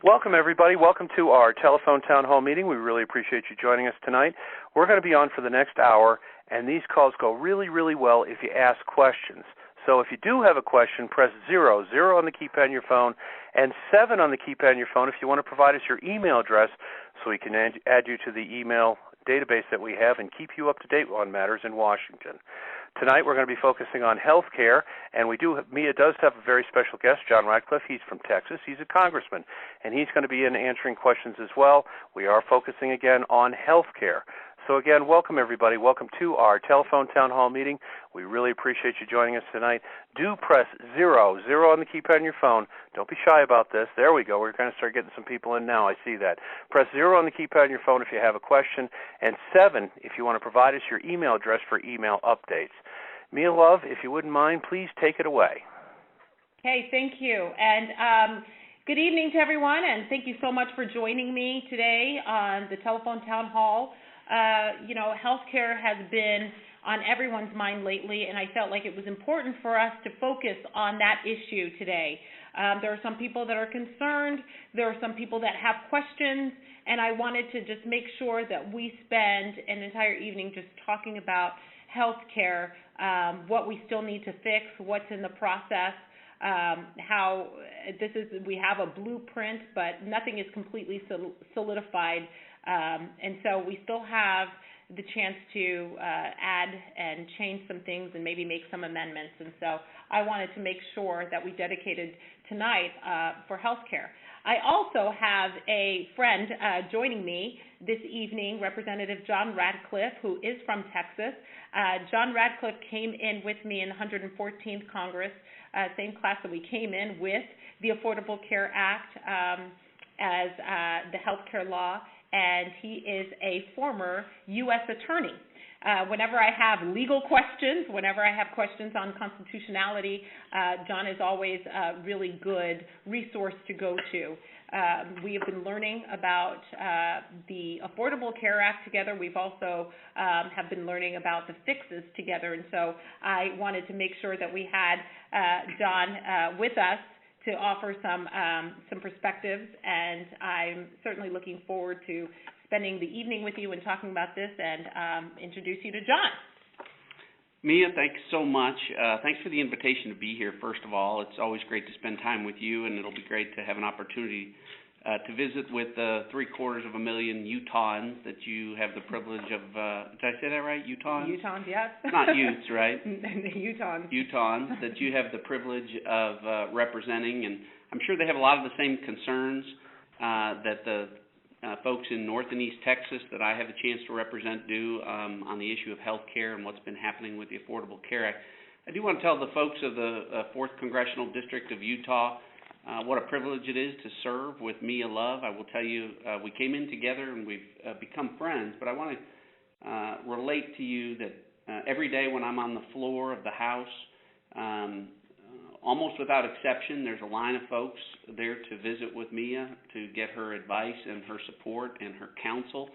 Welcome, everybody. Welcome to our telephone town hall meeting. We really appreciate you joining us tonight. We're going to be on for the next hour, and these calls go really, really well if you ask questions. So if you do have a question, press 0 on the keypad on your phone, and 7 on the keypad on your phone if you want to provide us your email address so we can add you to the email database that we have and keep you up to date on matters in Washington. Tonight we're going to be focusing on health care, and Mia does have a very special guest, John Ratcliffe. He's from Texas. He's a congressman, and he's going to be in answering questions as well. We are focusing again on health care. So again, welcome everybody. Welcome to our telephone town hall meeting. We really appreciate you joining us tonight. Do press 0 on the keypad on your phone. Don't be shy about this. There we go. We're going to start getting some people in now. I see that. Press 0 on the keypad on your phone if you have a question, and 7 if you want to provide us your email address for email updates. Mia Love, if you wouldn't mind, please take it away. Okay, thank you. And good evening to everyone, and thank you so much for joining me today on the telephone town hall. Healthcare has been on everyone's mind lately, and I felt like it was important for us to focus on that issue today. There are some people that are concerned. There are some people that have questions, and I wanted to just make sure that we spend an entire evening just talking about healthcare, what we still need to fix, what's in the process, how we have a blueprint, but nothing is completely solidified. And so we still have the chance to add and change some things and maybe make some amendments. And so I wanted to make sure that we dedicated tonight for healthcare. I also have a friend joining me this evening, Representative John Ratcliffe, who is from Texas. John Ratcliffe came in with me in the 114th Congress, same class that we came in with, the Affordable Care Act as the health care law, and he is a former U.S. attorney. Whenever I have legal questions, whenever I have questions on constitutionality, John is always a really good resource to go to. We have been learning about the Affordable Care Act together. We've also have been learning about the fixes together, and so I wanted to make sure that we had John with us to offer some perspectives, and I'm certainly looking forward to spending the evening with you and talking about this and introduce you to John. Mia, thanks so much. Thanks for the invitation to be here, first of all. It's always great to spend time with you, and it'll be great to have an opportunity to visit with the 750,000 Utahns that you have the privilege of, did I say that right, Utahns? Utahns, yes. Not Utes, right? Utahns. Utahns, that you have the privilege of representing, and I'm sure they have a lot of the same concerns that the folks in North and East Texas that I have a chance to represent do on the issue of health care and what's been happening with the Affordable Care Act. I do want to tell the folks of the 4th Congressional District of Utah what a privilege it is to serve with Mia Love. I will tell you, we came in together and we've become friends, but I want to relate to you that every day when I'm on the floor of the House, almost without exception, there's a line of folks there to visit with Mia to get her advice and her support and her counsel.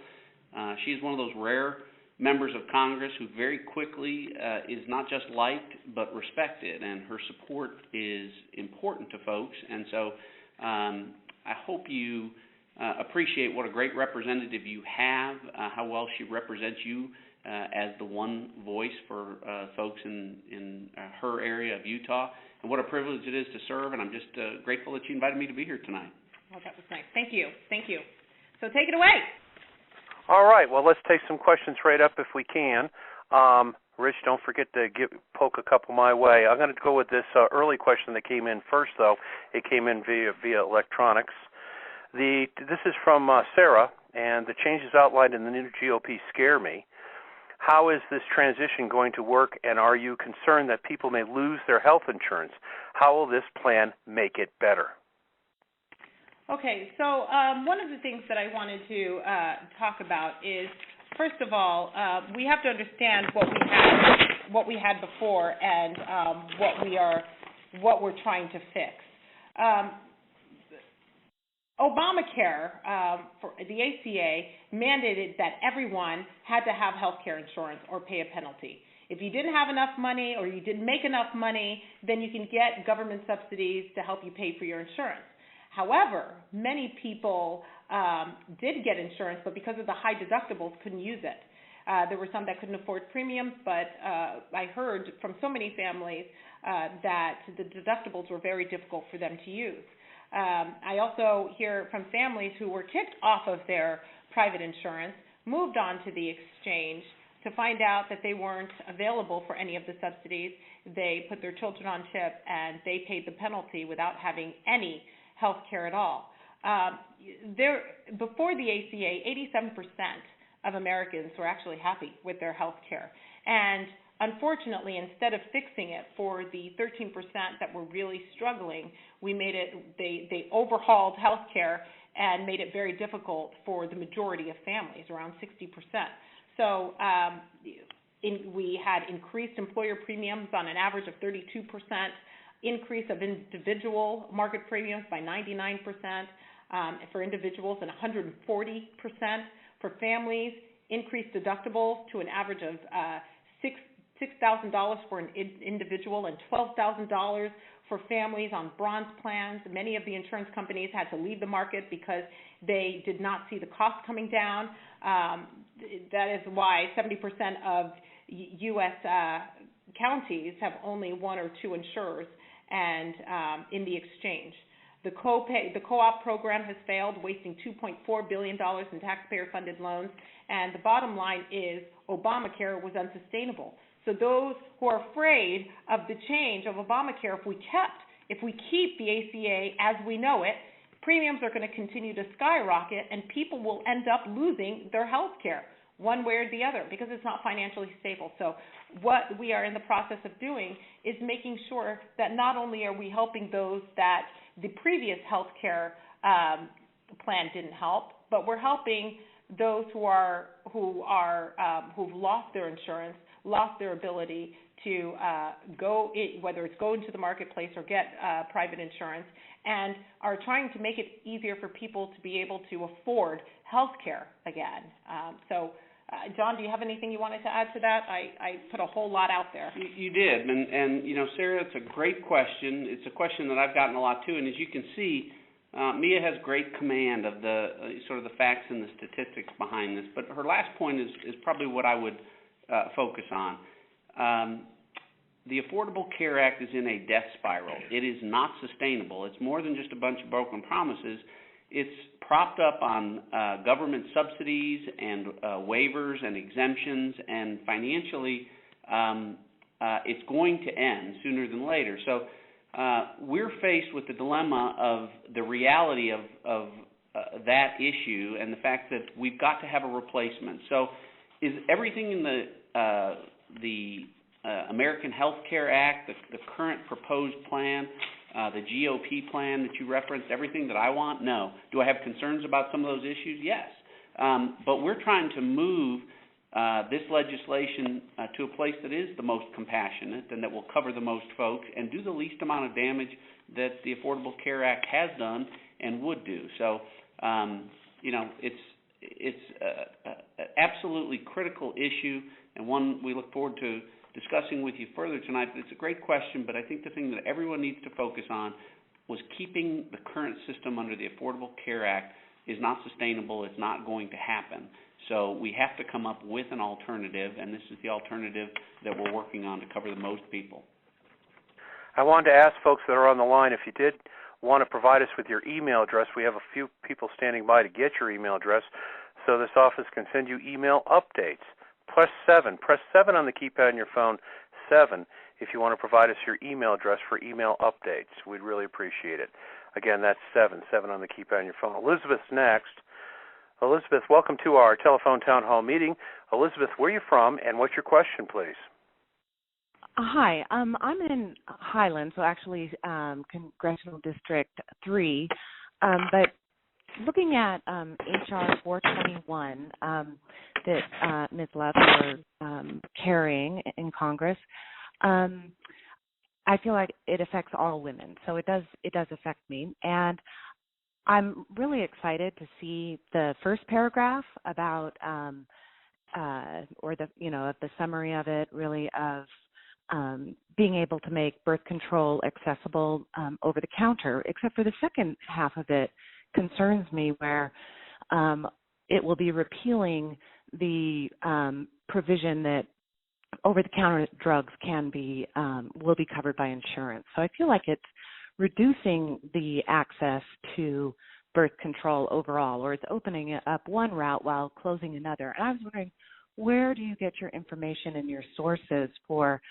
She's one of those rare members of Congress who very quickly is not just liked but respected, and her support is important to folks. And so I hope you appreciate what a great representative you have, how well she represents you as the one voice for folks in her area of Utah, and what a privilege it is to serve, and I'm just grateful that you invited me to be here tonight. Well, that was nice. Thank you. Thank you. So take it away. All right. Well, let's take some questions right up if we can. Rich, don't forget to poke a couple my way. I'm going to go with this early question that came in first, though. It came in via electronics. This is from Sarah, and the changes outlined in the new GOP scare me. How is this transition going to work, and are you concerned that people may lose their health insurance? How will this plan make it better? Okay, so one of the things that I wanted to talk about is, first of all, we have to understand what we had before and what we're trying to fix. Obamacare, for the ACA, mandated that everyone had to have health care insurance or pay a penalty. If you didn't have enough money or you didn't make enough money, then you can get government subsidies to help you pay for your insurance. However, many people did get insurance, but because of the high deductibles, couldn't use it. There were some that couldn't afford premiums, but I heard from so many families that the deductibles were very difficult for them to use. I also hear from families who were kicked off of their private insurance, moved on to the exchange to find out that they weren't available for any of the subsidies. They put their children on CHIP, and they paid the penalty without having any health care at all. Before the ACA, 87% of Americans were actually happy with their health care. And unfortunately, instead of fixing it for the 13% that were really struggling, they overhauled health care and made it very difficult for the majority of families, around 60%. So we had increased employer premiums on an average of 32%, increase of individual market premiums by 99%, for individuals, and 140% for families, increased deductibles to an average of $6,000 for an individual and $12,000 for families on bronze plans. Many of the insurance companies had to leave the market because they did not see the cost coming down. That is why 70% of U.S. counties have only one or two insurers and in the exchange. The co-op program has failed, wasting $2.4 billion in taxpayer-funded loans, and the bottom line is Obamacare was unsustainable. So those who are afraid of the change of Obamacare, if we keep the ACA as we know it, premiums are going to continue to skyrocket, and people will end up losing their health care one way or the other because it's not financially stable. So what we are in the process of doing is making sure that not only are we helping those that the previous health care plan didn't help, but we're helping those who've lost their insurance, lost their ability to whether it's go into the marketplace or get private insurance, and are trying to make it easier for people to be able to afford health care again. John, do you have anything you wanted to add to that? I put a whole lot out there. You did, and Sarah, it's a great question. It's a question that I've gotten a lot too, and as you can see, Mia has great command of the sort of the facts and the statistics behind this. But her last point is probably what I would focus on. The Affordable Care Act is in a death spiral. It is not sustainable. It's more than just a bunch of broken promises. It's propped up on government subsidies and waivers and exemptions, and financially it's going to end sooner than later. So we're faced with the dilemma of the reality of that issue and the fact that we've got to have a replacement. So is everything in the American Health Care Act, the current proposed plan, the GOP plan that you referenced, everything that I want? No. Do I have concerns about some of those issues? Yes. But we're trying to move this legislation to a place that is the most compassionate and that will cover the most folks and do the least amount of damage that the Affordable Care Act has done and would do. So, it's an absolutely critical issue, and one we look forward to discussing with you further tonight. It's a great question, but I think the thing that everyone needs to focus on was keeping the current system under the Affordable Care Act is not sustainable. It's not going to happen. So we have to come up with an alternative, and this is the alternative that we're working on to cover the most people. I wanted to ask folks that are on the line, if you did want to provide us with your email address, we have a few people standing by to get your email address, so this office can send you email updates. Press 7 on the keypad on your phone, 7, if you want to provide us your email address for email updates. We'd really appreciate it. Again, that's 7 on the keypad on your phone. Elizabeth's next. Elizabeth, welcome to our telephone town hall meeting. Elizabeth, where are you from, and what's your question, please? Hi, I'm in Highland, so actually Congressional District 3, but looking at H.R. 421 that Ms. Love are carrying in Congress, I feel like it affects all women, so it does affect me, and I'm really excited to see the first paragraph about, or the summary of it, really, of being able to make birth control accessible over the counter, except for the second half of it concerns me, where it will be repealing the provision that over-the-counter drugs will be covered by insurance. So I feel like it's reducing the access to birth control overall, or it's opening up one route while closing another. And I was wondering, where do you get your information and your sources for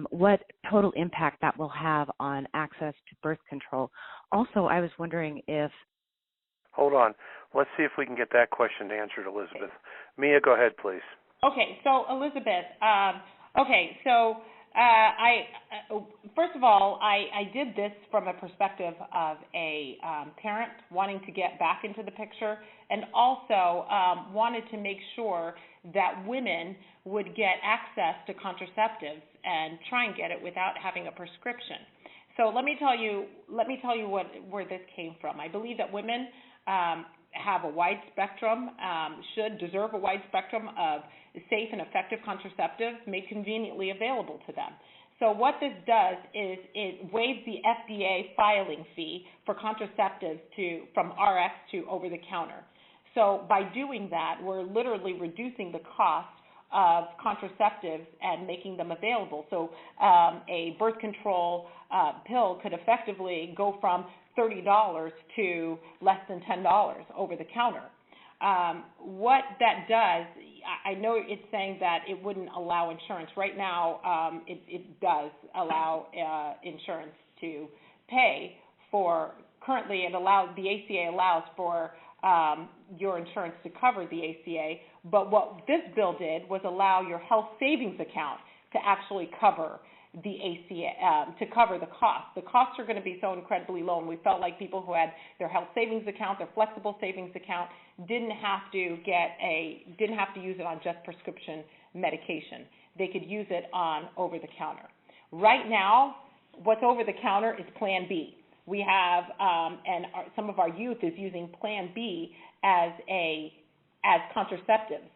what total impact that will have on access to birth control? Also, I was wondering if... Hold on. Let's see if we can get that question answered, Elizabeth. Mia, go ahead, please. Okay, so Elizabeth, first of all, I did this from a perspective of a parent wanting to get back into the picture, and also wanted to make sure that women would get access to contraceptives and try and get it without having a prescription. So let me tell you where this came from. I believe that women have a wide spectrum, should deserve a wide spectrum of safe and effective contraceptives made conveniently available to them. So what this does is it waives the FDA filing fee for contraceptives from RX to over-the-counter. So by doing that, we're literally reducing the cost of contraceptives and making them available. So a birth control pill could effectively go from $30 to less than $10 over the counter. What that does, I know it's saying that it wouldn't allow insurance. Right now, it does allow insurance to pay for. Currently, the ACA allows for your insurance to cover the ACA, but what this bill did was allow your health savings account to actually cover the ACA, to cover the cost. The costs are going to be so incredibly low, and we felt like people who had their health savings account, their flexible savings account, didn't have to use it on just prescription medication. They could use it on over the counter. Right now, what's over the counter is Plan B. We have, some of our youth is using Plan B as contraceptives.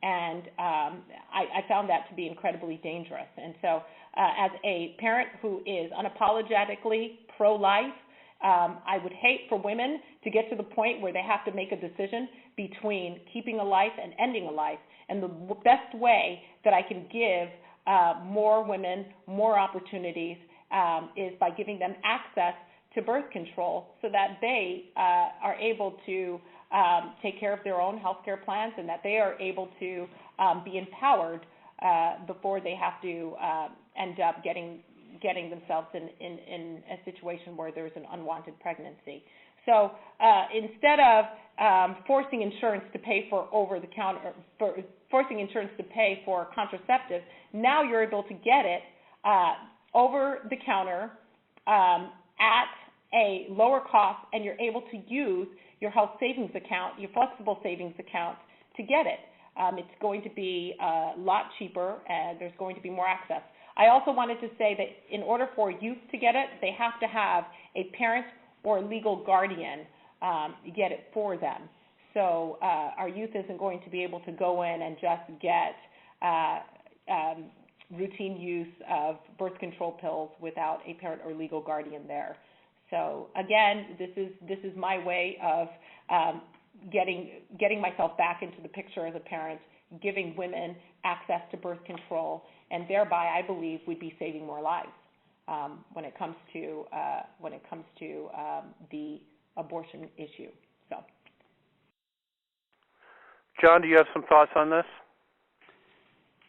And I found that to be incredibly dangerous. And so as a parent who is unapologetically pro-life, I would hate for women to get to the point where they have to make a decision between keeping a life and ending a life. And the best way that I can give more women more opportunities is by giving them access to birth control so that they are able to take care of their own health care plans, and that they are able to be empowered before they have to end up getting themselves in a situation where there's an unwanted pregnancy. So instead of forcing insurance to pay for forcing insurance to pay for contraceptives, now you're able to get it over the counter at a lower cost, and you're able to use your health savings account, your flexible savings account, to get it. It's going to be a lot cheaper, and there's going to be more access. I also wanted to say that in order for youth to get it, they have to have a parent or a legal guardian get it for them. So our youth isn't going to be able to go in and just get routine use of birth control pills without a parent or legal guardian there. So again, this is my way of getting myself back into the picture as a parent, giving women access to birth control, and thereby I believe we'd be saving more lives when it comes to the abortion issue. So, John, do you have some thoughts on this?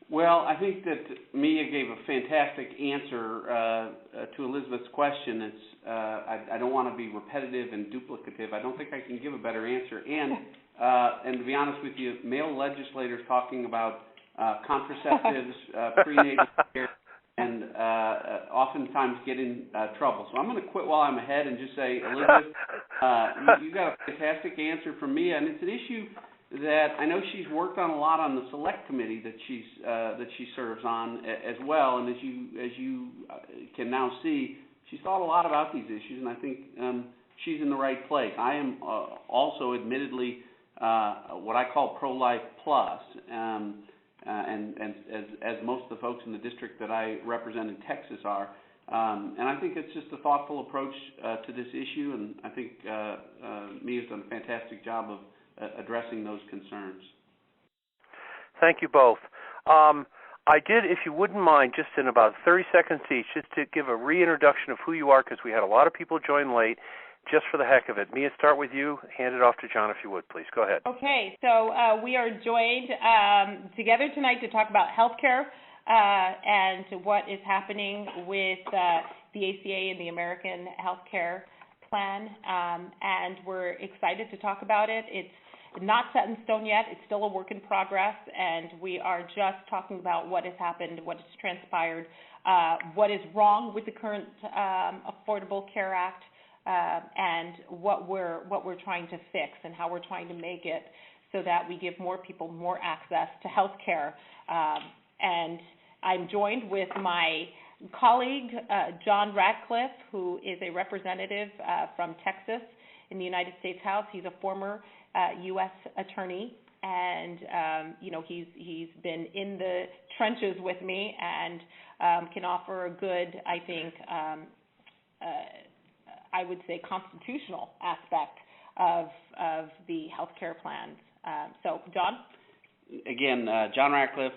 Well, I think that Mia gave a fantastic answer to Elizabeth's question. It's I don't want to be repetitive and duplicative. I don't think I can give a better answer. And to be honest with you, male legislators talking about contraceptives, prenatal care, and oftentimes get in trouble. So I'm going to quit while I'm ahead and just say, Elizabeth, you got a fantastic answer from Mia, and it's an issue that I know she's worked on a lot on the select committee that she serves on as well. And as you can now see, she's thought a lot about these issues, and I think she's in the right place. I am also admittedly what I call pro-life plus. and as most of the folks in the district that I represent in Texas are. And I think it's just a thoughtful approach to this issue, and I think Mia's done a fantastic job of addressing those concerns. Thank you both. I did, if you wouldn't mind, just in about 30 seconds each, just to give a reintroduction of who you are, because we had a lot of people join late, just for the heck of it. Mia, start with you. Hand it off to John, if you would, please. Go ahead. Okay, so we are joined together tonight to talk about healthcare and what is happening with the ACA and the American Healthcare Plan, and we're excited to talk about it. It's not set in stone yet. It's still a work in progress, and we are just talking about what has happened, what has transpired, what is wrong with the current Affordable Care Act, and what we're trying to fix and how we're trying to make it so that we give more people more access to health care. And I'm joined with my colleague, John Ratcliffe, who is a representative from Texas in the United States House. He's a former U.S. attorney, and he's been in the trenches with me and can offer a good, I think, I would say, constitutional aspect of the healthcare plans. So, John? Again, John Ratcliffe.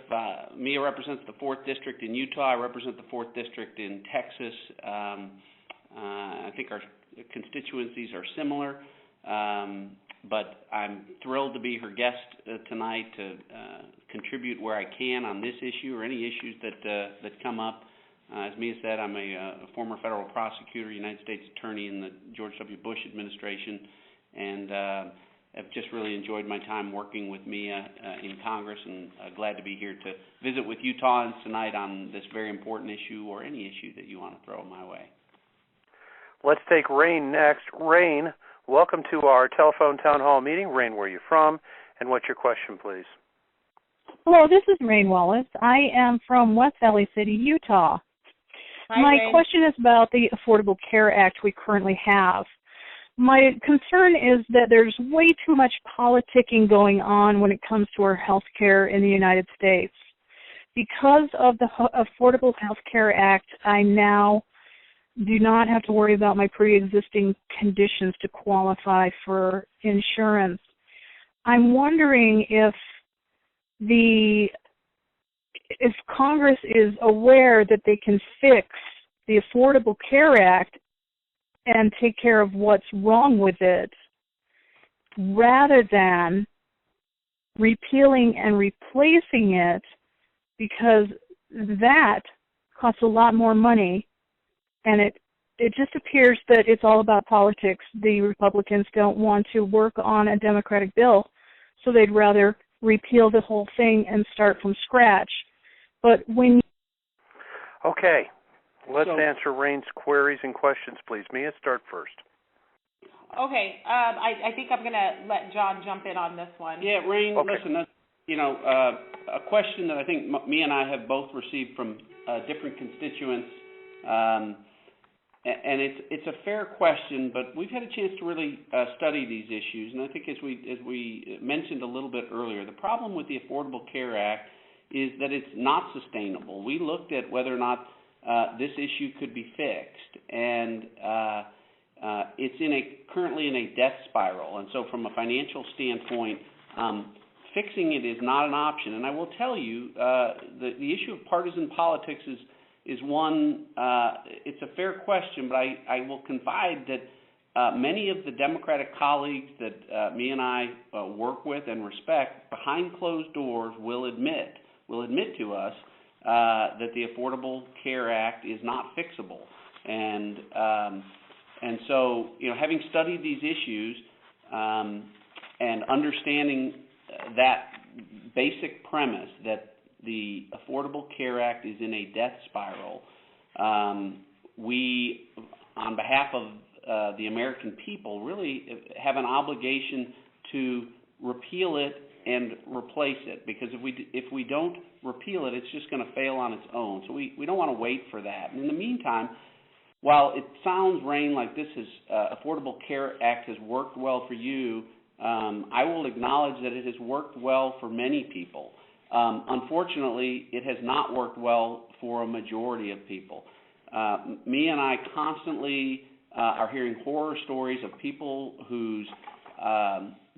Mia represents the 4th District in Utah. I represent the 4th District in Texas. I think our constituencies are similar, but I'm thrilled to be her guest tonight to contribute where I can on this issue or any issues that come up. As Mia said, I'm a former federal prosecutor, United States attorney in the George W. Bush administration, and I've just really enjoyed my time working with Mia in Congress, and glad to be here to visit with Utahns tonight on this very important issue or any issue that you want to throw my way. Let's take Rain next. Rain, welcome to our telephone town hall meeting. Rain, where are you from, and what's your question, please? Hello, this is Rain Wallace. I am from West Valley City, Utah. Hi, My Rain. question is about the Affordable Care Act we currently have. My concern is that there's way too much politicking going on when it comes to our health care in the United States. Because of the Affordable Health Care Act, I now do not have to worry about my pre-existing conditions to qualify for insurance. I'm wondering if Congress is aware that they can fix the Affordable Care Act and take care of what's wrong with it, rather than repealing and replacing it, because that costs a lot more money, and it just appears that it's all about politics. The Republicans don't want to work on a Democratic bill, so they'd rather repeal the whole thing and start from scratch. But when... Okay. Let's answer Rain's queries and questions, please. Mia, start first. Okay. I think I'm going to let John jump in on this one. Yeah, Rain, okay. Listen, a question that I think Mia and I have both received from different constituents, and it's a fair question, but we've had a chance to really study these issues, and I think as we mentioned a little bit earlier, the problem with the Affordable Care Act is that it's not sustainable. We looked at whether or not this issue could be fixed, and it's currently in a death spiral. And so from a financial standpoint, fixing it is not an option. And I will tell you, the issue of partisan politics is one, it's a fair question, but I will confide that many of the Democratic colleagues that me and I work with and respect behind closed doors will admit to us that the Affordable Care Act is not fixable. And so, having studied these issues and understanding that basic premise that the Affordable Care Act is in a death spiral, we, on behalf of the American people, really have an obligation to repeal it and replace it, because if we don't repeal it, it's just going to fail on its own. So we don't want to wait for that. And in the meantime, while it sounds, Rain, like this Affordable Care Act has worked well for you, I will acknowledge that it has worked well for many people. Unfortunately, it has not worked well for a majority of people. Me and I constantly are hearing horror stories of people whose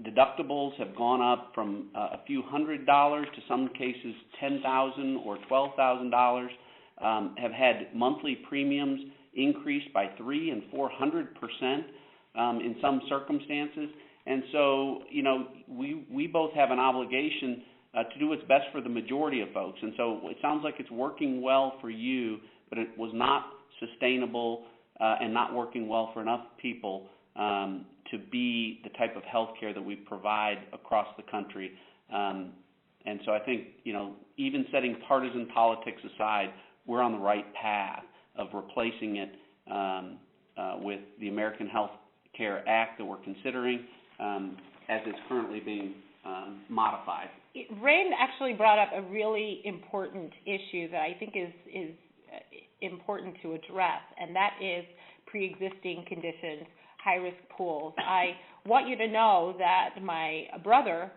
deductibles have gone up from a few $100s to some cases $10,000 or $12,000, have had monthly premiums increased by 300% and 400% in some circumstances. And so, we both have an obligation to do what's best for the majority of folks. And so it sounds like it's working well for you, but it was not sustainable and not working well for enough people to be the type of health care that we provide across the country. And so I think, even setting partisan politics aside, we're on the right path of replacing it with the American Health Care Act that we're considering as it's currently being modified. Rain actually brought up a really important issue that I think is important to address, and that is pre-existing conditions, high-risk pools. I want you to know that my brother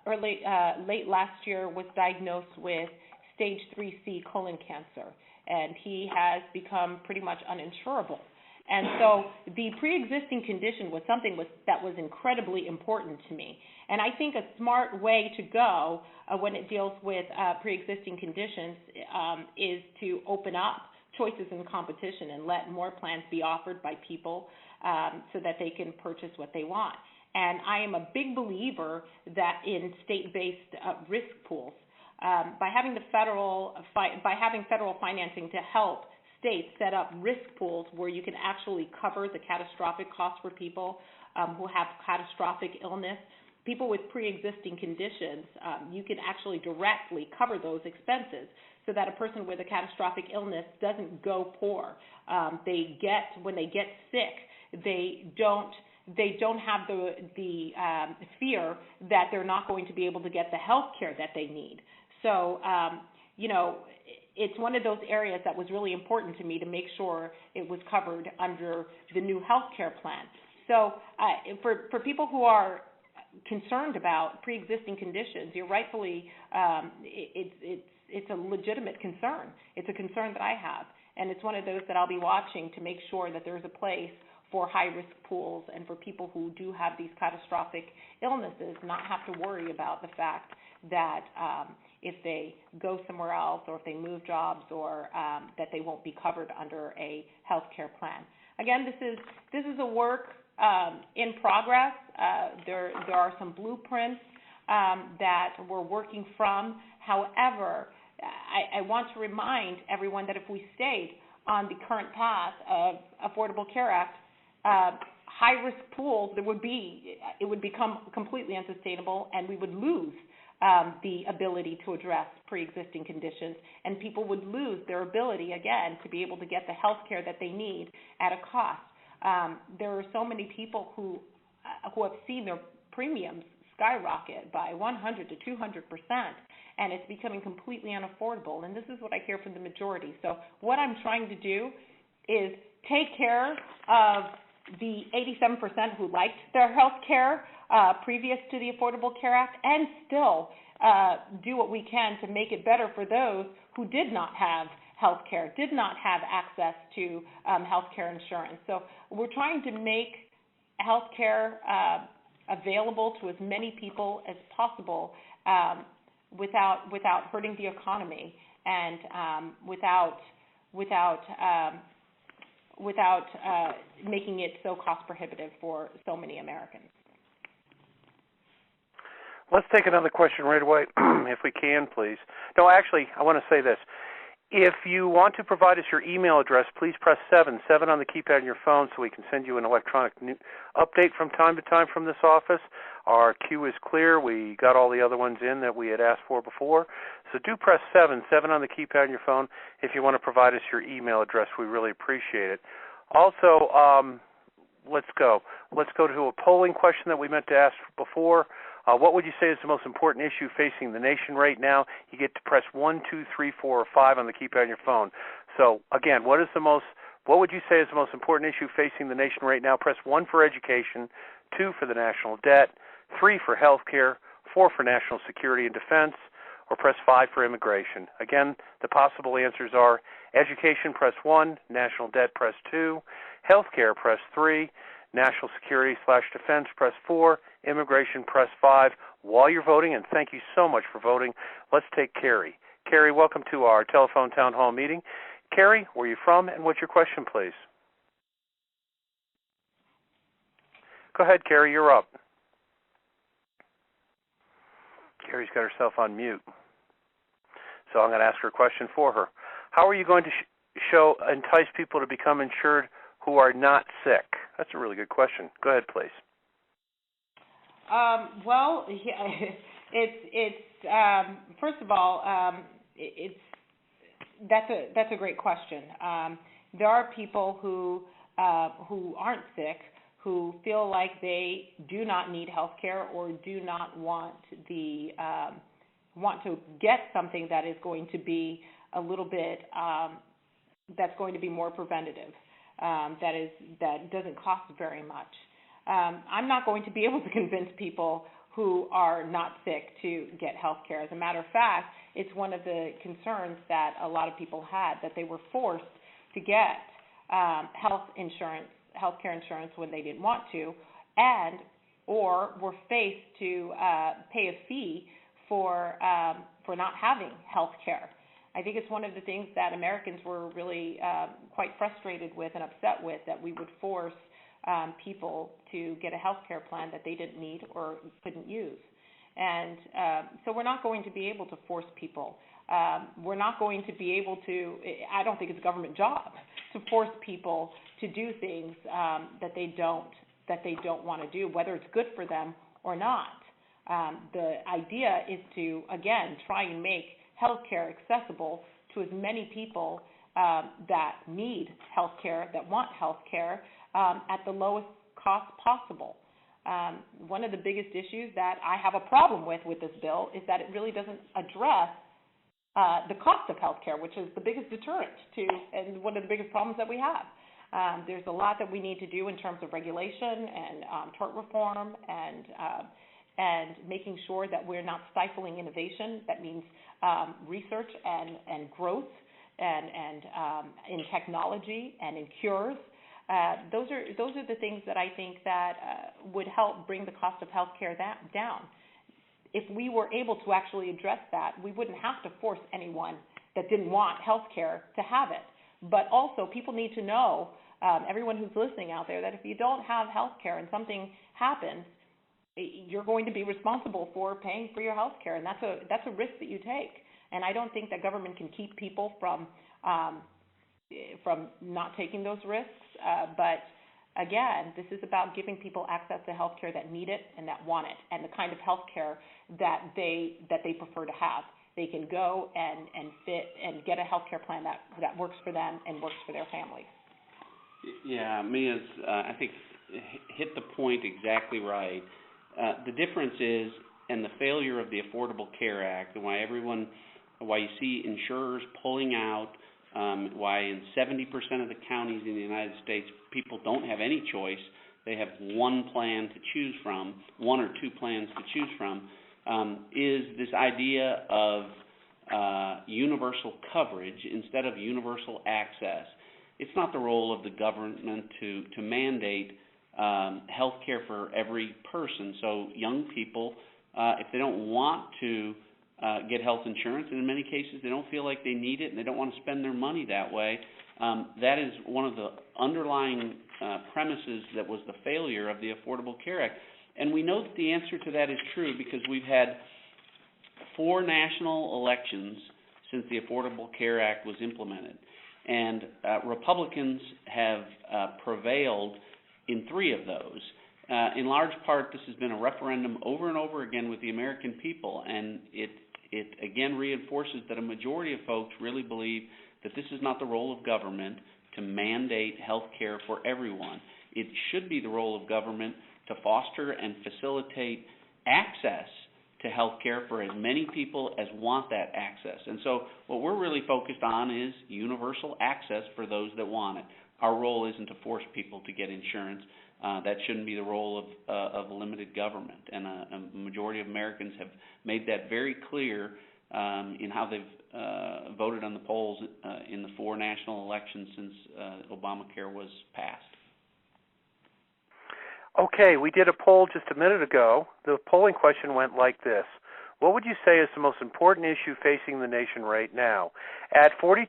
late last year was diagnosed with stage 3C colon cancer, and he has become pretty much uninsurable. And so the pre-existing condition was something that was incredibly important to me. And I think a smart way to go when it deals with pre-existing conditions is to open up choices and competition and let more plans be offered by people so that they can purchase what they want. And I am a big believer that in state-based risk pools, by having federal financing to help states set up risk pools where you can actually cover the catastrophic costs for people who have catastrophic illness. People with pre-existing conditions, you can actually directly cover those expenses so that a person with a catastrophic illness doesn't go poor. When they get sick, they don't have the fear that they're not going to be able to get the health care that they need. So, it's one of those areas that was really important to me to make sure it was covered under the new health care plan. So for people who are concerned about pre-existing conditions, you're rightfully, it's a legitimate concern. It's a concern that I have, and it's one of those that I'll be watching to make sure that there's a place for high-risk pools and for people who do have these catastrophic illnesses not have to worry about the fact that if they go somewhere else or if they move jobs or that they won't be covered under a health care plan. Again, this is a work in progress. There are some blueprints that we're working from. However, I want to remind everyone that if we stayed on the current path of Affordable Care Act, high-risk pools, it would become completely unsustainable, and we would lose the ability to address pre-existing conditions, and people would lose their ability, again, to be able to get the health care that they need at a cost. There are so many people who have seen their premiums skyrocket by 100 to 200%, and it's becoming completely unaffordable, and this is what I hear from the majority. So what I'm trying to do is take care of the 87% who liked their health care previous to the Affordable Care Act, and still do what we can to make it better for those who did not have health care, did not have access to health care insurance. So we're trying to make health care available to as many people as possible without hurting the economy and without making it so cost prohibitive for so many Americans. Let's take another question right away, if we can, please. No, actually, I want to say this. If you want to provide us your email address, please press 7 on the keypad on your phone so we can send you an electronic update from time to time from this office. Our queue is clear. We got all the other ones in that we had asked for before. So do press 7 on the keypad on your phone if you want to provide us your email address. We really appreciate it. Also, let's go to a polling question that we meant to ask before. What would you say is the most important issue facing the nation right now? You get to press 1, 2, 3, 4, or 5 on the keypad on your phone. So again, what would you say is the most important issue facing the nation right now? Press 1 for education, 2 for the national debt, 3 for health care, 4 for national security and defense, or press 5 for immigration. Again, the possible answers are education, press 1, national debt, press 2, healthcare, press 3, national security/defense, press 4, immigration, press 5. While you're voting, and thank you so much for voting, let's take Carrie. Carrie, welcome to our telephone town hall meeting. Carrie, where are you from, and what's your question, please? Go ahead, Carrie, you're up. Carrie's got herself on mute. So I'm going to ask her a question for her. How are you going to entice people to become insured who are not sick? That's a really good question. Go ahead, please. Well, it's first of all, that's a great question. There are people who aren't sick, who feel like they do not need health care or do not want to get something that is going to be a little bit that's going to be more preventative, that doesn't cost very much. I'm not going to be able to convince people who are not sick to get health care. As a matter of fact, it's one of the concerns that a lot of people had, that they were forced to get health care insurance when they didn't want to, and or were faced to pay a fee for not having health care. I think it's one of the things that Americans were really quite frustrated with and upset with, that we would force people to get a health care plan that they didn't need or couldn't use. And so we're not going to be able to force people. We're not going to be able to, I don't think it's a government job to force people to do things that they don't want to do, whether it's good for them or not. The idea is to, again, try and make health care accessible to as many people that need health care, that want health care, at the lowest cost possible. One of the biggest issues that I have a problem with this bill is that it really doesn't address the cost of health care, which is the biggest deterrent to, and one of the biggest problems that we have. There's a lot that we need to do in terms of regulation and tort reform and making sure that we're not stifling innovation. That means research and growth and in technology and in cures. Those are the things that I think that would help bring the cost of health care down. If we were able to actually address that, we wouldn't have to force anyone that didn't want health care to have it. But also, people need to know, everyone who's listening out there, that if you don't have health care and something happens, you're going to be responsible for paying for your health care, and that's a risk that you take. And I don't think that government can keep people from not taking those risks. But again, this is about giving people access to health care that need it and that want it, and the kind of health care that they prefer to have. They can go and fit and get a health care plan that works for them and works for their families. Yeah, Mia's, I think, hit the point exactly right. The difference is, and the failure of the Affordable Care Act, and why you see insurers pulling out, why in 70% of the counties in the United States people don't have any choice. They have one plan to choose from, one or two plans to choose from, is this idea of universal coverage instead of universal access. It's not the role of the government to mandate health care for every person. So young people, if they don't want to get health insurance, and in many cases they don't feel like they need it and they don't want to spend their money that way, that is one of the underlying premises that was the failure of the Affordable Care Act. And we know that the answer to that is true because we've had 4 national elections since the Affordable Care Act was implemented. And Republicans have prevailed in 3 of those. In large part, this has been a referendum over and over again with the American people, and it again reinforces that a majority of folks really believe that this is not the role of government to mandate health care for everyone. It should be the role of government to foster and facilitate access to health care for as many people as want that access. And so what we're really focused on is universal access for those that want it. Our role isn't to force people to get insurance. That shouldn't be the role of limited government. And a majority of Americans have made that very clear in how they've voted on the polls in the 4 national elections since Obamacare was passed. Okay, we did a poll just a minute ago. The polling question went like this. What would you say is the most important issue facing the nation right now? At 42%,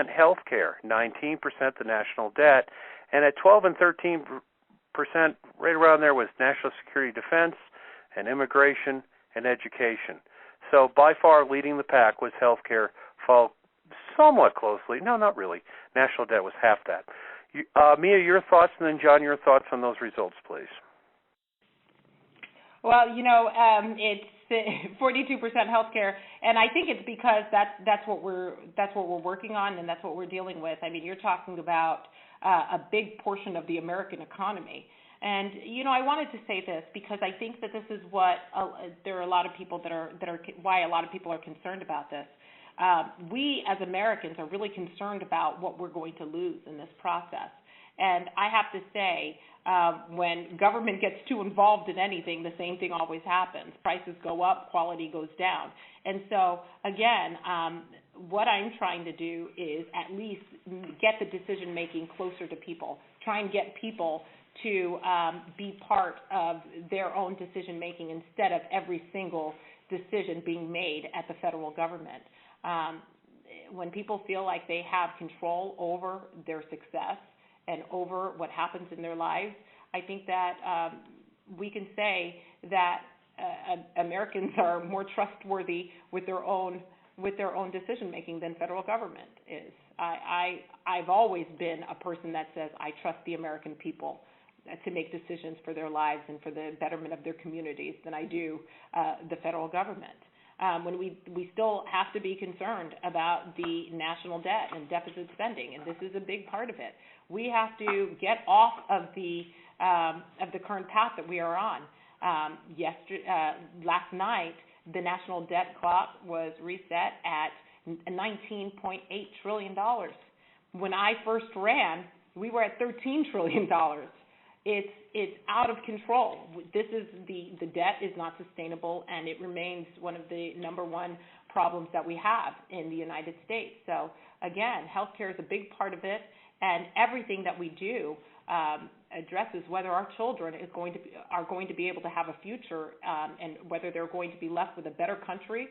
health care, 19%, the national debt, and at 12 and 13%, right around there was national security, defense, and immigration and education. So by far leading the pack was health care, followed somewhat closely. No, not really. National debt was half that. Mia, your thoughts, and then John, your thoughts on those results, please. Well, it's 42% healthcare, and I think it's because that's what we're working on, and that's what we're dealing with. I mean, you're talking about a big portion of the American economy, and I wanted to say this because I think that this is what there are a lot of people that are why a lot of people are concerned about this. We as Americans are really concerned about what we're going to lose in this process. And I have to say, when government gets too involved in anything, the same thing always happens. Prices go up, quality goes down. And so, again, what I'm trying to do is at least get the decision-making closer to people, try and get people to be part of their own decision-making instead of every single decision being made at the federal government. When people feel like they have control over their success and over what happens in their lives, I think that we can say that Americans are more trustworthy with their own decision making than federal government is. I've always been a person that says I trust the American people to make decisions for their lives and for the betterment of their communities than I do the federal government. When we still have to be concerned about the national debt and deficit spending, and this is a big part of it. We have to get off of the current path that we are on. Last night, the national debt clock was reset at $19.8 trillion. When I first ran, we were at $13 trillion. It's out of control. This is the debt is not sustainable, and it remains one of the number one problems that we have in the United States. So again, healthcare is a big part of it, and everything that we do addresses whether our children are going to be able to have a future, and whether they're going to be left with a better country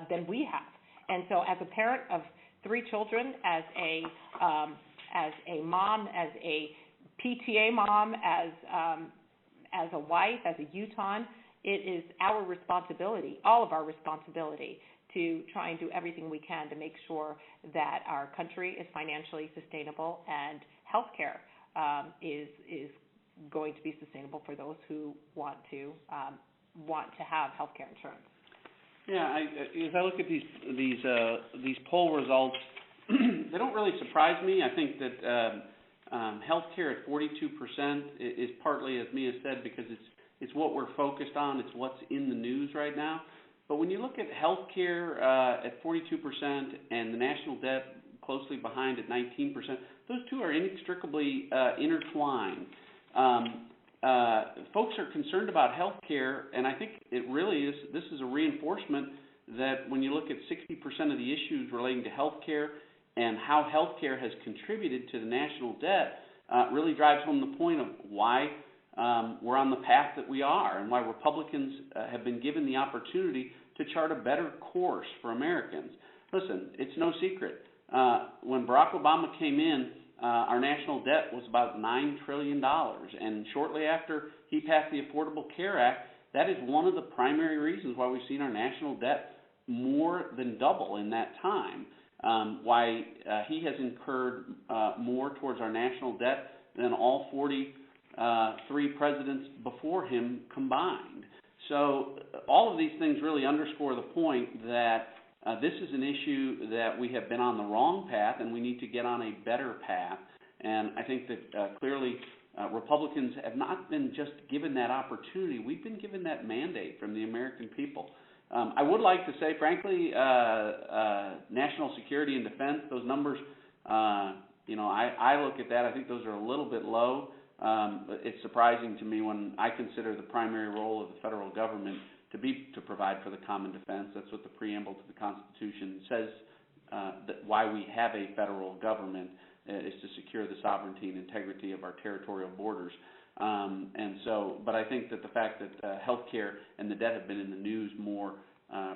than we have. And so, as a parent of 3 children, as a mom, as a PTA mom, as a wife, as a Utahn, it is our responsibility, all of our responsibility, to try and do everything we can to make sure that our country is financially sustainable and healthcare is going to be sustainable for those who want to have healthcare insurance. Yeah, as I look at these poll results, they don't really surprise me. I think that healthcare at 42% is partly, as Mia said, because it's what we're focused on. It's what's in the news right now. But when you look at healthcare at 42% and the national debt closely behind at 19%, those two are inextricably intertwined. Folks are concerned about healthcare, and I think it really is. This is a reinforcement that when you look at 60% of the issues relating to healthcare and how healthcare has contributed to the national debt, really drives home the point of why we're on the path that we are, and why Republicans have been given the opportunity to chart a better course for Americans. Listen, it's no secret. When Barack Obama came in, our national debt was about $9 trillion, and shortly after he passed the Affordable Care Act, that is one of the primary reasons why we've seen our national debt more than double in that time. Why he has incurred more towards our national debt than all 43 presidents before him combined. So all of these things really underscore the point that this is an issue that we have been on the wrong path, and we need to get on a better path. And I think that clearly Republicans have not been just given that opportunity. We've been given that mandate from the American people. I would like to say, frankly, national security and defense, those numbers, I look at that, I think those are a little bit low. It's surprising to me when I consider the primary role of the federal government to provide for the common defense. That's what the preamble to the Constitution says. That why we have a federal government is to secure the sovereignty and integrity of our territorial borders. But I think that the fact that healthcare and the debt have been in the news more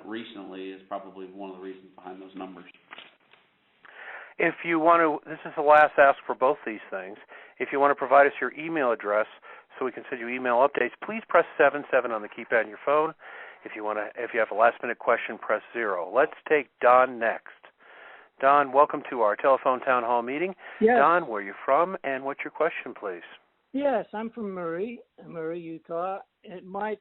recently is probably one of the reasons behind those numbers. If you want to, this is the last ask for both these things. If you want to provide us your email address so we can send you email updates, please press 77 on the keypad on your phone. If you have a last-minute question, press 0. Let's take Don next. Don, welcome to our telephone town hall meeting. Yes. Don, where are you from, and what's your question, please? Yes, I'm from Murray, Utah. It might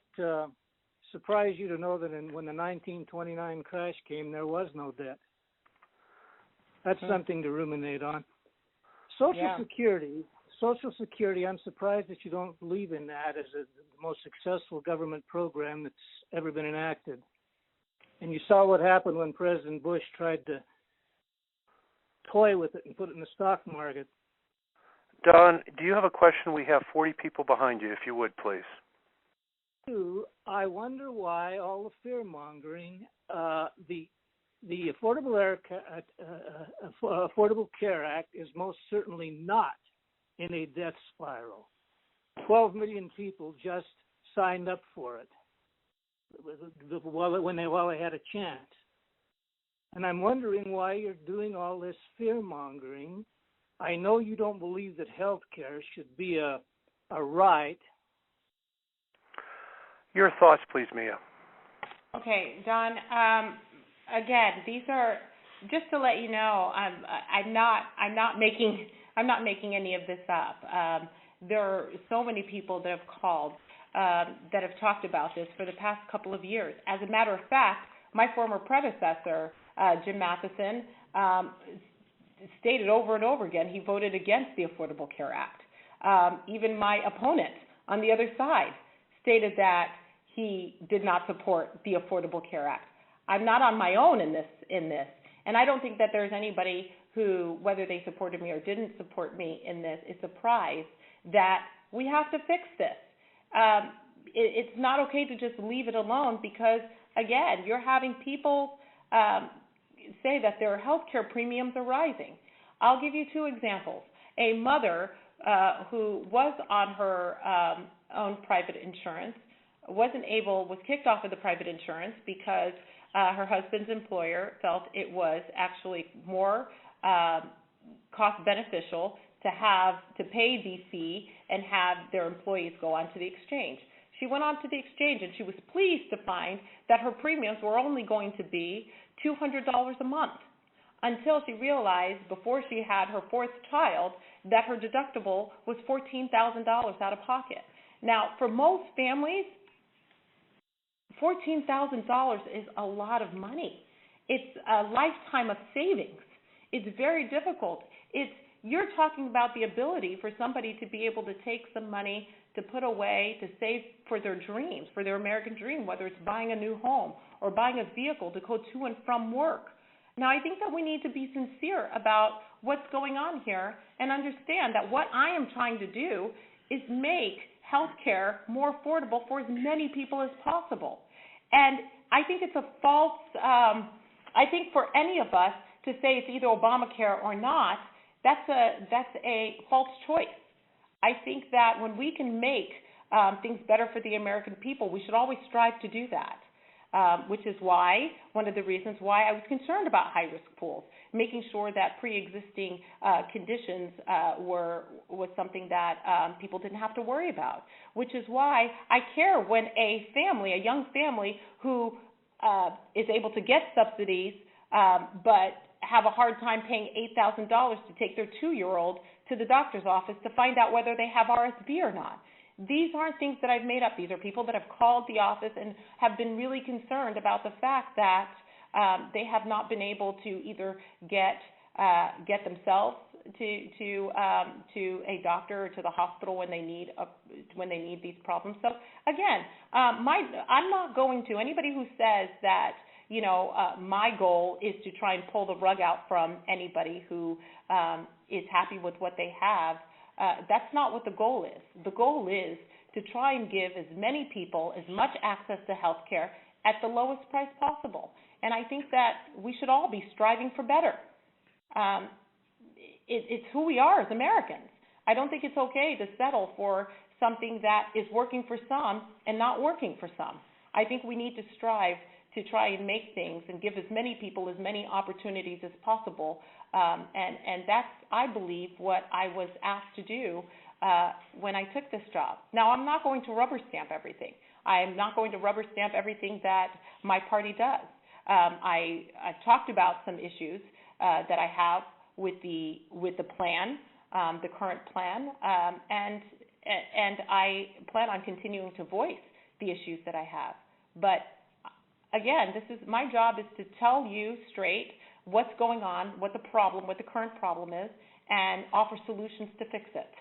surprise you to know that when the 1929 crash came, there was no debt. That's something to ruminate on. Social Security, I'm surprised that you don't believe in that as the most successful government program that's ever been enacted. And you saw what happened when President Bush tried to toy with it and put it in the stock market. Don, do you have a question? We have 40 people behind you, if you would, please. I wonder why all the fear-mongering, the Affordable Care Act is most certainly not in a death spiral. 12 million people just signed up for it while they had a chance. And I'm wondering why you're doing all this fear-mongering. I know you don't believe that health care should be a right. Your thoughts, please, Mia. Okay, Don. Again, these are just to let you know. I'm not making any of this up. There are so many people that have called that have talked about this for the past couple of years. As a matter of fact, my former predecessor, Jim Matheson, stated over and over again he voted against the Affordable Care Act. Even my opponent on the other side stated that he did not support the Affordable Care Act. I'm not on my own in this, and I don't think that there's anybody who, whether they supported me or didn't support me in this, is surprised that we have to fix this. It's not okay to just leave it alone because, again, you're having people say that their health care premiums are rising. I'll give you two examples. A mother who was on her own private insurance was kicked off of the private insurance because her husband's employer felt it was actually more cost beneficial to pay the fee and have their employees go onto the exchange. She went on to the exchange and she was pleased to find that her premiums were only going to be $200 a month until she realized before she had her fourth child that her deductible was $14,000 out of pocket. Now, for most families, $14,000 is a lot of money. It's a lifetime of savings. It's very difficult. You're talking about the ability for somebody to be able to take some money to put away to save for their dreams, for their American dream, whether it's buying a new home or buying a vehicle to go to and from work. Now, I think that we need to be sincere about what's going on here and understand that what I am trying to do is make health care more affordable for as many people as possible. And I think it's a false, I think for any of us to say it's either Obamacare or not, that's a false choice. I think that when we can make things better for the American people, we should always strive to do that, which is why, one of the reasons why I was concerned about high-risk pools, making sure that pre-existing conditions was something that people didn't have to worry about, which is why I care when a young family who is able to get subsidies but have a hard time paying $8,000 to take their 2-year-old to the doctor's office to find out whether they have RSV or not. These aren't things that I've made up. These are people that have called the office and have been really concerned about the fact that they have not been able to either get themselves to a doctor or to the hospital when they need these problems. So again, I'm not going to anybody who says that my goal is to try and pull the rug out from anybody who is happy with what they have. That's not what the goal is. The goal is to try and give as many people as much access to health care at the lowest price possible. And I think that we should all be striving for better. It's who we are as Americans. I don't think it's okay to settle for something that is working for some and not working for some. I think we need to strive to try and make things and give as many people as many opportunities as possible. And that's, I believe, what I was asked to do when I took this job. Now, I'm not going to rubber stamp everything. I'm not going to rubber stamp everything that my party does. I've talked about some issues that I have with the plan, the current plan, and I plan on continuing to voice the issues that I have. But again, my job is to tell you straight what's going on, what the current problem is, and offer solutions to fix it.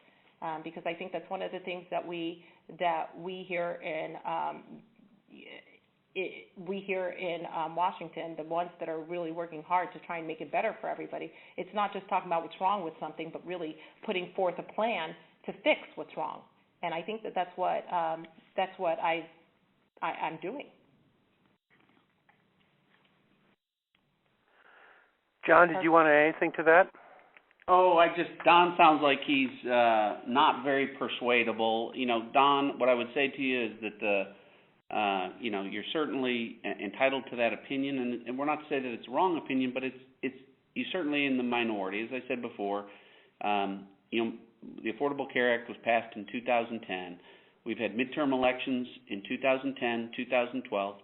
Because I think that's one of the things that we here in Washington, the ones that are really working hard to try and make it better for everybody. It's not just talking about what's wrong with something, but really putting forth a plan to fix what's wrong. And I think that's what I'm doing. John, did you want to add anything to that? Oh, Don sounds like he's not very persuadable. Don, what I would say to you is that you're certainly entitled to that opinion, and we're not to say that it's a wrong opinion, but you're certainly in the minority. As I said before, the Affordable Care Act was passed in 2010. We've had midterm elections in 2010, 2012,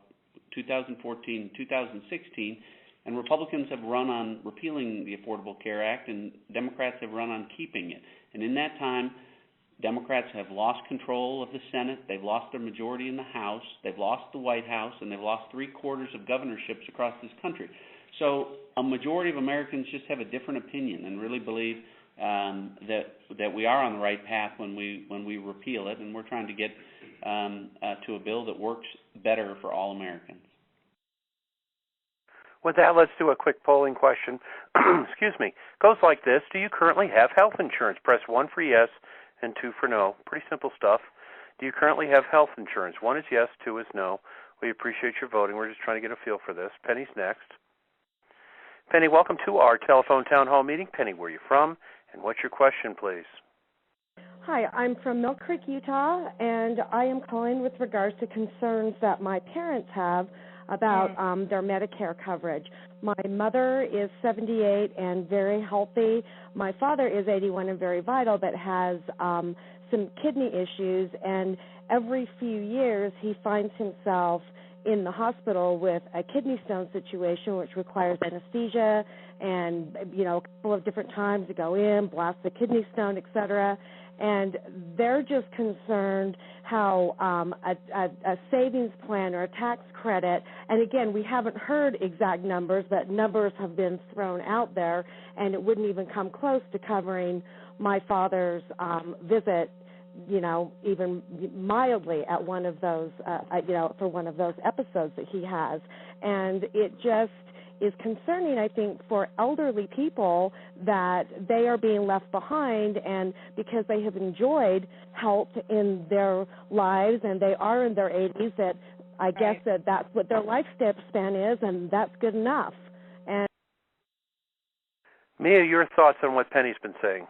2014, 2016. And Republicans have run on repealing the Affordable Care Act, and Democrats have run on keeping it. And in that time, Democrats have lost control of the Senate, they've lost their majority in the House, they've lost the White House, and they've lost 3/4 of governorships across this country. So a majority of Americans just have a different opinion and really believe that we are on the right path when we repeal it, and we're trying to get to a bill that works better for all Americans. With that, let's do a quick polling question. Excuse me. Goes like this. Do you currently have health insurance? Press 1 for yes and 2 for no. Pretty simple stuff. Do you currently have health insurance? 1 is yes, 2 is no. We appreciate your voting. We're just trying to get a feel for this. Penny's next. Penny, welcome to our telephone town hall meeting. Penny, where are you from? And what's your question, please? Hi, I'm from Mill Creek, Utah, and I am calling with regards to concerns that my parents have about their Medicare coverage. My mother is 78 and very healthy. My father is 81 and very vital, but has some kidney issues, and every few years he finds himself in the hospital with a kidney stone situation, which requires anesthesia and, a couple of different times to go in, blast the kidney stone, et cetera. And they're just concerned how a savings plan or a tax credit, and again, we haven't heard exact numbers, but numbers have been thrown out there, and it wouldn't even come close to covering my father's visit, even mildly at one of those, for one of those episodes that he has. And it just is concerning, I think, for elderly people that they are being left behind, and because they have enjoyed health in their lives and they are in their 80s, that I guess that's what their lifespan is, and that's good enough. And Mia, your thoughts on what Penny's been saying?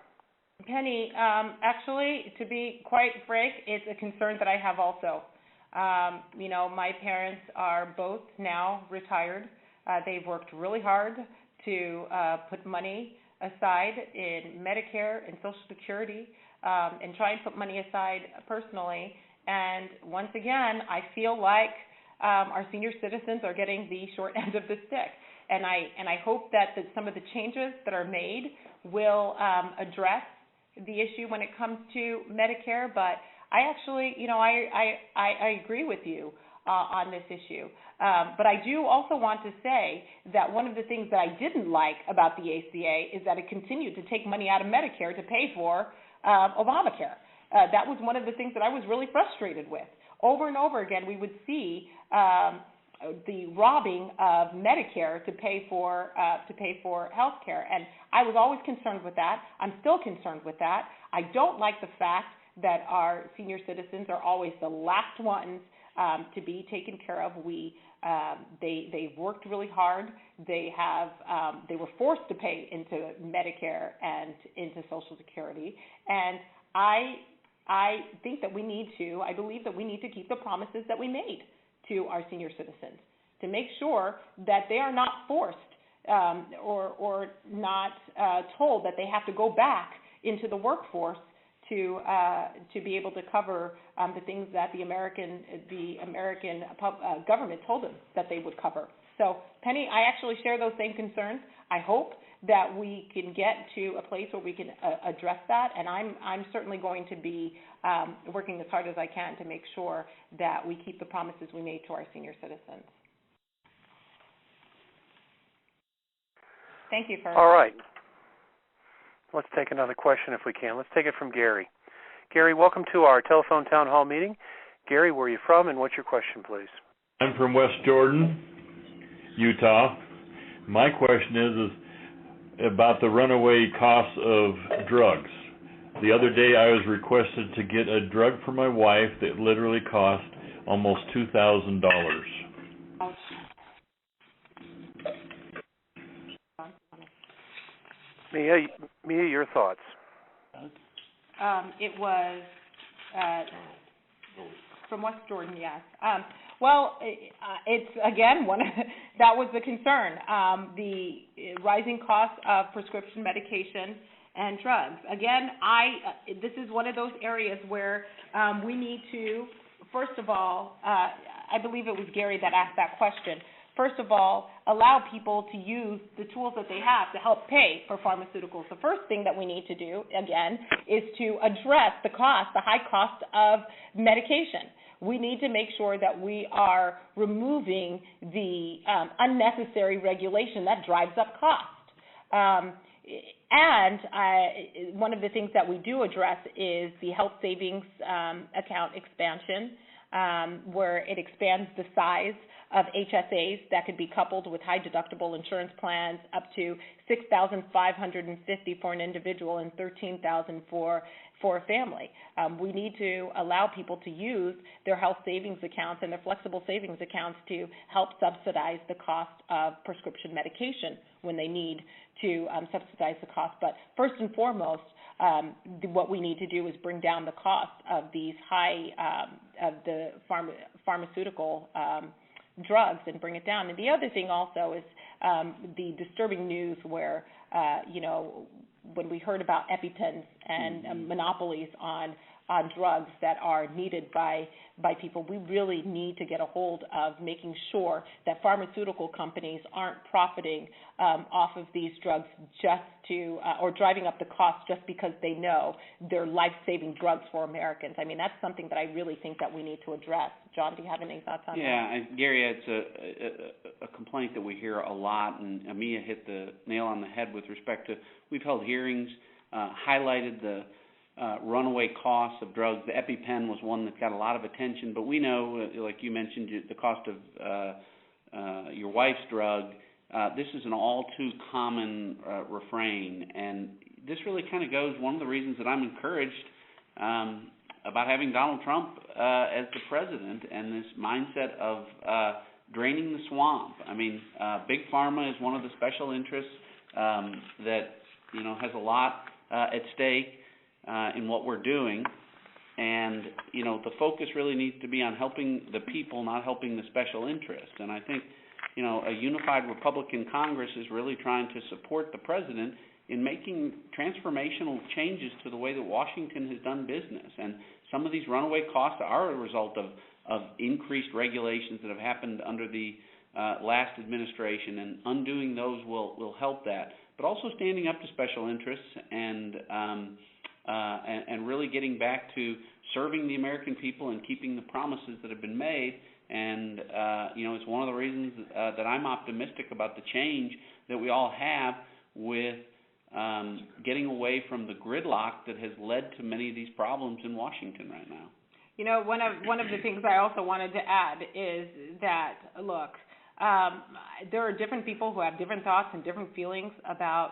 Penny, actually, to be quite frank, it's a concern that I have also. My parents are both now retired. They've worked really hard to put money aside in Medicare and Social Security and try and put money aside personally. And once again, I feel like our senior citizens are getting the short end of the stick. And I hope that some of the changes that are made will address the issue when it comes to Medicare. But I actually, I agree with you on this issue. But I do also want to say that one of the things that I didn't like about the ACA is that it continued to take money out of Medicare to pay for Obamacare. That was one of the things that I was really frustrated with. Over and over again, we would see the robbing of Medicare to pay for health care, and I was always concerned with that. I'm still concerned with that. I don't like the fact that our senior citizens are always the last ones to be taken care of. They've worked really hard. They were forced to pay into Medicare and into Social Security, and I think that I believe that we need to keep the promises that we made to our senior citizens, to make sure that they are not forced or not told that they have to go back into the workforce to be able to cover the things that the American government told them that they would cover. So, Penny, I actually share those same concerns. I hope that we can get to a place where we can address that, and I'm certainly going to be working as hard as I can to make sure that we keep the promises we made to our senior citizens. Thank you, Fergus. All right. Let's take another question if we can. Let's take it from Gary. Gary, welcome to our telephone town hall meeting. Gary, where are you from, and what's your question, please? I'm from West Jordan, Utah. My question is about the runaway costs of drugs. The other day I was requested to get a drug for my wife that literally cost almost $2,000. Mia, your thoughts? It was from West Jordan, yes. Well, it's again that was the concern, the rising cost of prescription medication and drugs. Again, this is one of those areas where we need to, first of all, I believe it was Gary that asked that question. First of all, allow people to use the tools that they have to help pay for pharmaceuticals. The first thing that we need to do, again, is to address the high cost of medication. We need to make sure that we are removing the unnecessary regulation that drives up cost. And one of the things that we do address is the health savings account expansion, where it expands the size of HSAs that could be coupled with high deductible insurance plans up to $6,550 for an individual and $13,000 for a family. We need to allow people to use their health savings accounts and their flexible savings accounts to help subsidize the cost of prescription medication when they need to subsidize the cost. But first and foremost, what we need to do is bring down the cost of these of the pharmaceutical drugs and bring it down. And the other thing also is the disturbing news where, when we heard about EpiPens and monopolies on drugs that are needed by people, we really need to get a hold of making sure that pharmaceutical companies aren't profiting off of these drugs just or driving up the cost just because they know they're life-saving drugs for Americans. I mean, that's something that I really think that we need to address. John, do you have any thoughts on that? Yeah, Gary, it's a complaint that we hear a lot, and Amia hit the nail on the head with respect to, we've held hearings, highlighted the runaway costs of drugs. The EpiPen was one that got a lot of attention, but we know, like you mentioned, the cost of your wife's drug. This is an all too common refrain, and this really kind of goes, one of the reasons that I'm encouraged about having Donald Trump as the president and this mindset of draining the swamp. I mean, Big Pharma is one of the special interests that has a lot at stake in what we're doing, and the focus really needs to be on helping the people, not helping the special interests. And I think a unified Republican Congress is really trying to support the president in making transformational changes to the way that Washington has done business. And some of these runaway costs are a result of increased regulations that have happened under the last administration, and undoing those will help that. But also standing up to special interests and really getting back to serving the American people and keeping the promises that have been made. And it's one of the reasons that I'm optimistic about the change that we all have with getting away from the gridlock that has led to many of these problems in Washington right now. One of the things I also wanted to add is that, look, there are different people who have different thoughts and different feelings about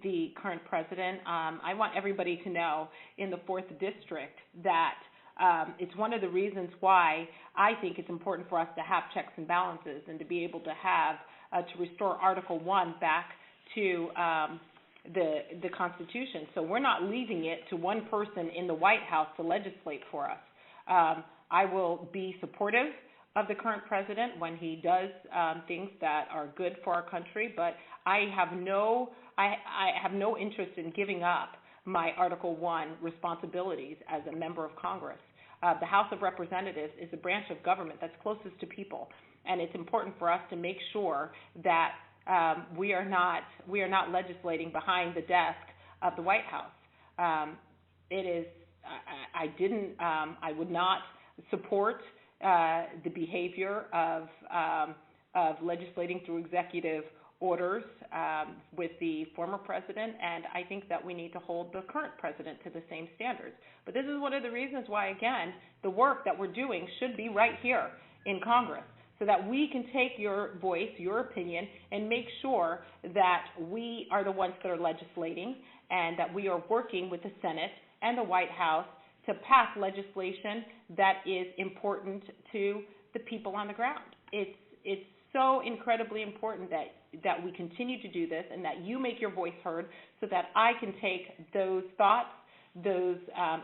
the current president. I want everybody to know in the 4th District that it's one of the reasons why I think it's important for us to have checks and balances and to be able to have, to restore Article 1 back to the Constitution. So we're not leaving it to one person in the White House to legislate for us. I will be supportive of the current president when he does things that are good for our country, but I have no interest in giving up my Article 1 responsibilities as a member of Congress. The House of Representatives is a branch of government that's closest to people, and it's important for us to make sure that we are not legislating behind the desk of the White House. I would not support the behavior of legislating through executive orders with the former president, and I think that we need to hold the current president to the same standards. But this is one of the reasons why, again, the work that we're doing should be right here in Congress, so that we can take your voice, your opinion, and make sure that we are the ones that are legislating and that we are working with the Senate and the White House to pass legislation that is important to the people on the ground. It's so incredibly important that we continue to do this and that you make your voice heard so that I can take those thoughts, those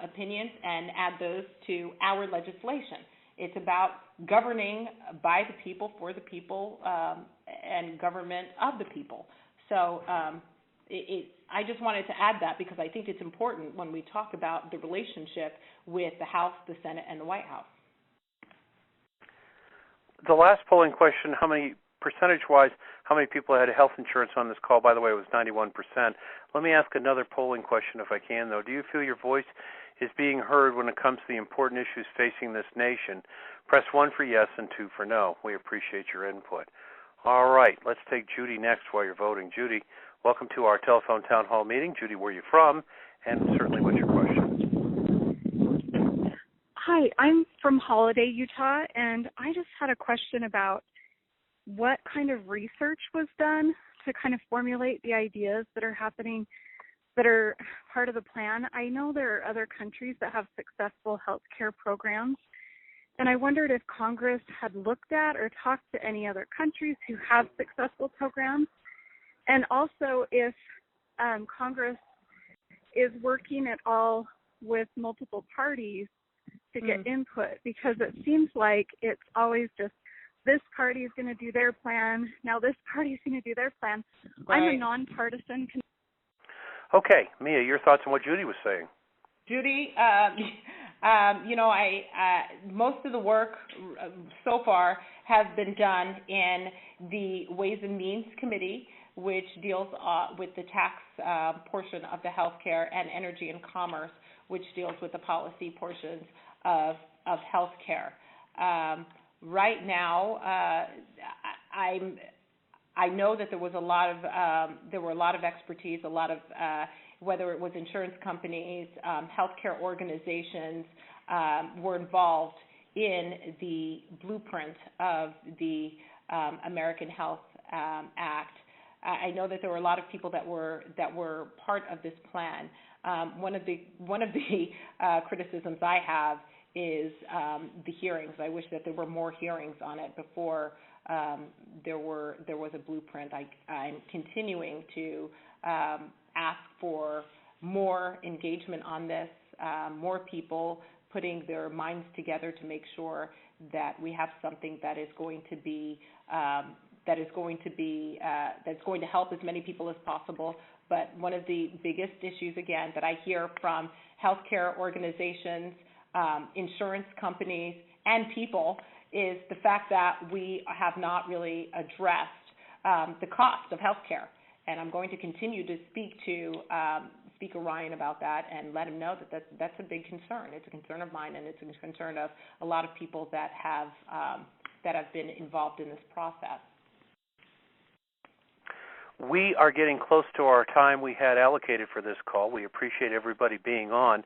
opinions, and add those to our legislation. It's about governing by the people, for the people, and government of the people. So I just wanted to add that because I think it's important when we talk about the relationship with the House, the Senate, and the White House. The last polling question, percentage-wise, how many people had health insurance on this call? By the way, it was 91%. Let me ask another polling question if I can, though. Do you feel your voice is being heard when it comes to the important issues facing this nation? Press 1 for yes and 2 for no. We appreciate your input. All right, let's take Judy next while you're voting. Judy, welcome to our telephone town hall meeting. Judy, where are you from? And certainly what's your question? Hi, I'm from Holiday, Utah, and I just had a question about what kind of research was done to kind of formulate the ideas that are happening, that are part of the plan. I know there are other countries that have successful healthcare programs, and I wondered if Congress had looked at or talked to any other countries who have successful programs, and also if Congress is working at all with multiple parties to get input, because it seems like it's always just this party is going to do their plan, now this party is going to do their plan. Right. I'm a nonpartisan. Okay, Mia, your thoughts on what Judy was saying? Judy, most of the work so far has been done in the Ways and Means Committee, which deals with the tax portion of the healthcare, and Energy and Commerce, which deals with the policy portions of healthcare. Right now, I know that there were a lot of expertise, a lot of whether it was insurance companies, healthcare organizations were involved in the blueprint of the American Health Act. I know that there were a lot of people that were part of this plan. One of the criticisms I have is the hearings. I wish that there were more hearings on it before there was a blueprint. I'm continuing to ask for more engagement on this, more people putting their minds together to make sure that we have something that is going to help as many people as possible. But one of the biggest issues, again, that I hear from healthcare organizations, insurance companies, and people is the fact that we have not really addressed the cost of healthcare. And I'm going to continue to speak to Speaker Ryan about that and let him know that that's a big concern. It's a concern of mine, and it's a concern of a lot of people that have been involved in this process. We are getting close to our time we had allocated for this call. We appreciate everybody being on.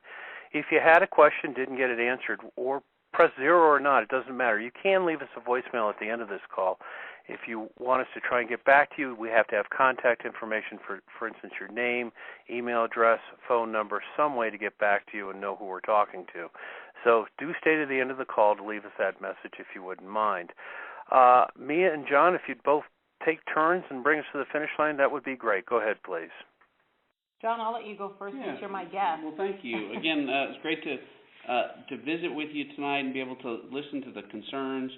If you had a question, didn't get it answered, or press 0 or not, it doesn't matter. You can leave us a voicemail at the end of this call. If you want us to try and get back to you, we have to have contact information, for instance, your name, email address, phone number, some way to get back to you and know who we're talking to. So do stay to the end of the call to leave us that message if you wouldn't mind. Mia and John, if you'd both take turns and bring us to the finish line, that would be great. Go ahead, please. John, I'll let you go first since you're my guest. Well, thank you. Again, it's great to visit with you tonight and be able to listen to the concerns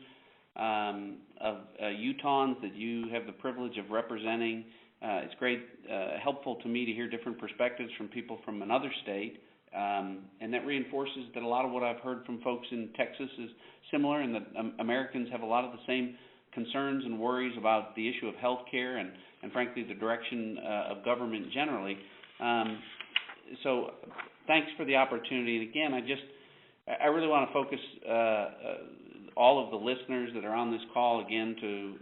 of Utahns that you have the privilege of representing. It's great, helpful to me to hear different perspectives from people from another state, and that reinforces that a lot of what I've heard from folks in Texas is similar, and that Americans have a lot of the same concerns and worries about the issue of health care and frankly, the direction of government generally. So thanks for the opportunity. And again, I really want to focus all of the listeners that are on this call again to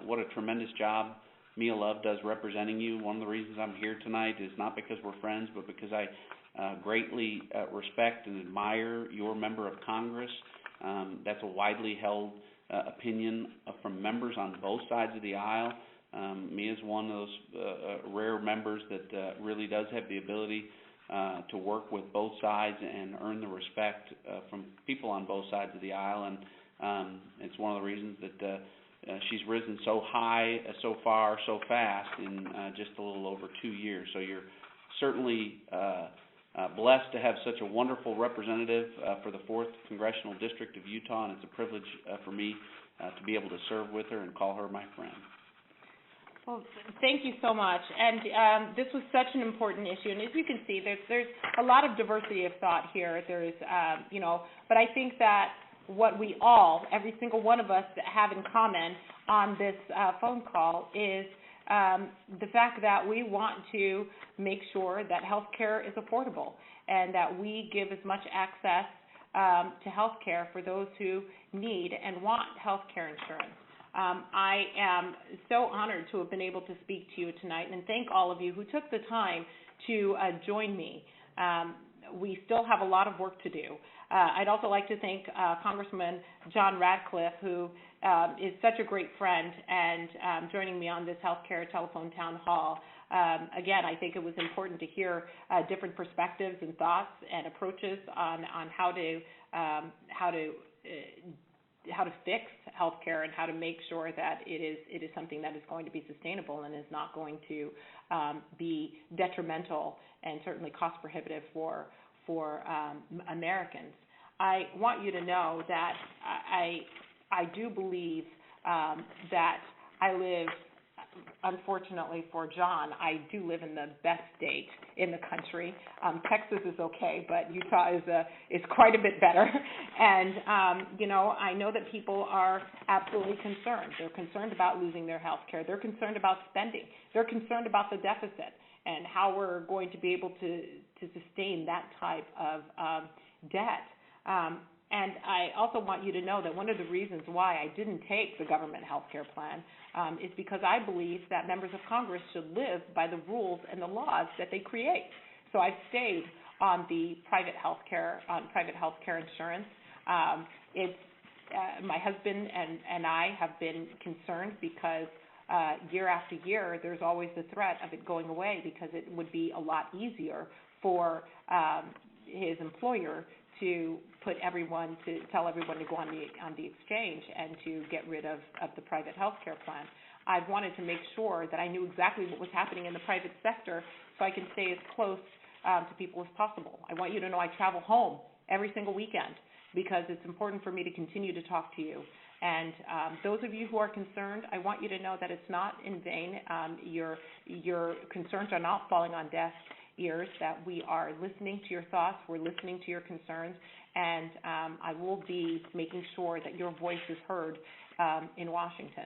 what a tremendous job Mia Love does representing you. One of the reasons I'm here tonight is not because we're friends, but because I greatly respect and admire your member of Congress. That's a widely held opinion from members on both sides of the aisle. Mia is one of those rare members that really does have the ability to work with both sides and earn the respect from people on both sides of the aisle. And it's one of the reasons that she's risen so high, so far, so fast in just a little over 2 years. So you're certainly blessed to have such a wonderful representative for the 4th Congressional District of Utah, and it's a privilege for me to be able to serve with her and call her my friend. Well, thank you so much. And this was such an important issue. And as you can see, there's a lot of diversity of thought here. There's, but I think that what we all, every single one of us, have in common on this phone call is the fact that we want to make sure that health care is affordable and that we give as much access to health care for those who need and want health care insurance. I am so honored to have been able to speak to you tonight and thank all of you who took the time to join me. We still have a lot of work to do. I'd also like to thank Congressman John Radcliffe, who is such a great friend, and joining me on this healthcare telephone town hall. Again, I think it was important to hear different perspectives and thoughts and approaches on how to fix healthcare and how to make sure that it is something that is going to be sustainable and is not going to be detrimental and certainly cost prohibitive for Americans. I want you to know that I do believe that I live, unfortunately for John, I do live in the best state in the country. Texas is okay, but Utah is quite a bit better. And, I know that people are absolutely concerned. They're concerned about losing their health care. They're concerned about spending. They're concerned about the deficit and how we're going to be able to sustain that type of debt. And I also want you to know that one of the reasons why I didn't take the government health care plan is because I believe that members of Congress should live by the rules and the laws that they create. So I've stayed on the private health care insurance. My husband and I have been concerned because year after year there's always the threat of it going away because it would be a lot easier for his employer to tell everyone to go on the exchange and to get rid of the private health care plan. I wanted to make sure that I knew exactly what was happening in the private sector so I can stay as close to people as possible. I want you to know I travel home every single weekend because it's important for me to continue to talk to you. And those of you who are concerned, I want you to know that it's not in vain. Your concerns are not falling on deaf ears, that we are listening to your thoughts, we're listening to your concerns, and I will be making sure that your voice is heard in Washington.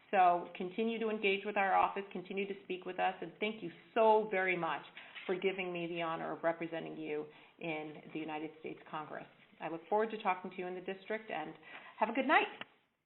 So continue to engage with our office, continue to speak with us, and thank you so very much for giving me the honor of representing you in the United States Congress. I look forward to talking to you in the district, and have a good night.